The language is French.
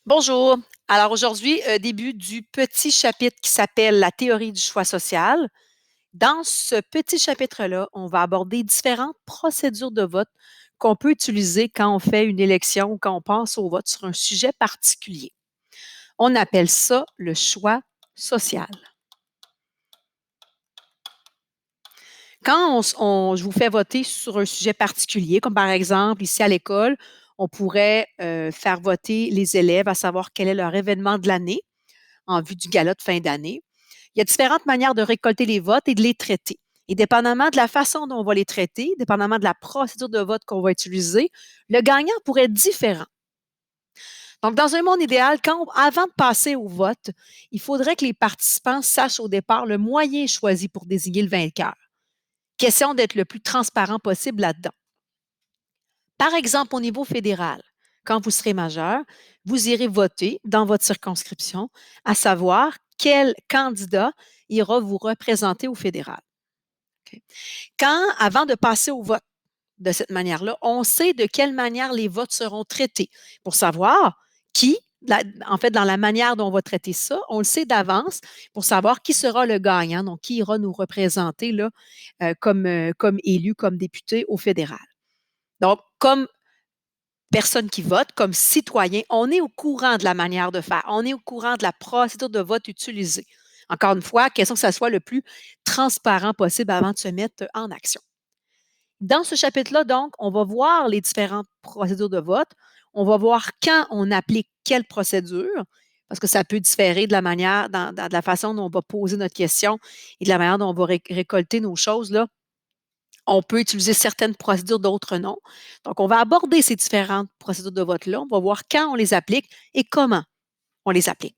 Bonjour. Alors aujourd'hui, début du petit chapitre qui s'appelle la théorie du choix social. Dans ce petit chapitre-là, on va aborder différentes procédures de vote qu'on peut utiliser quand on fait une élection ou quand on pense au vote sur un sujet particulier. On appelle ça le choix social. Quand je vous fais voter sur un sujet particulier, comme par exemple ici à l'école, on pourrait faire voter les élèves à savoir quel est leur événement de l'année en vue du gala de fin d'année. Il y a différentes manières de récolter les votes et de les traiter. Et dépendamment de la façon dont on va les traiter, dépendamment de la procédure de vote qu'on va utiliser, le gagnant pourrait être différent. Donc, dans un monde idéal, avant de passer au vote, il faudrait que les participants sachent au départ le moyen choisi pour désigner le vainqueur. Question d'être le plus transparent possible là-dedans. Par exemple, au niveau fédéral, quand vous serez majeur, vous irez voter dans votre circonscription, à savoir quel candidat ira vous représenter au fédéral. OK? Avant de passer au vote de cette manière-là, on sait de quelle manière les votes seront traités pour savoir en fait, dans la manière dont on va traiter ça, on le sait d'avance pour savoir qui sera le gagnant, donc qui ira nous représenter là, comme élu, comme député au fédéral. Donc, comme personne qui vote, comme citoyen, on est au courant de la manière de faire, on est au courant de la procédure de vote utilisée. Encore une fois, question que ça soit le plus transparent possible avant de se mettre en action. Dans ce chapitre-là, donc, on va voir les différentes procédures de vote. On va voir quand on applique quelle procédure, parce que ça peut différer de la manière, de la façon dont on va poser notre question et de la manière dont on va récolter nos choses. Là. On peut utiliser certaines procédures, d'autres non. Donc, on va aborder ces différentes procédures de vote-là. On va voir quand on les applique et comment on les applique.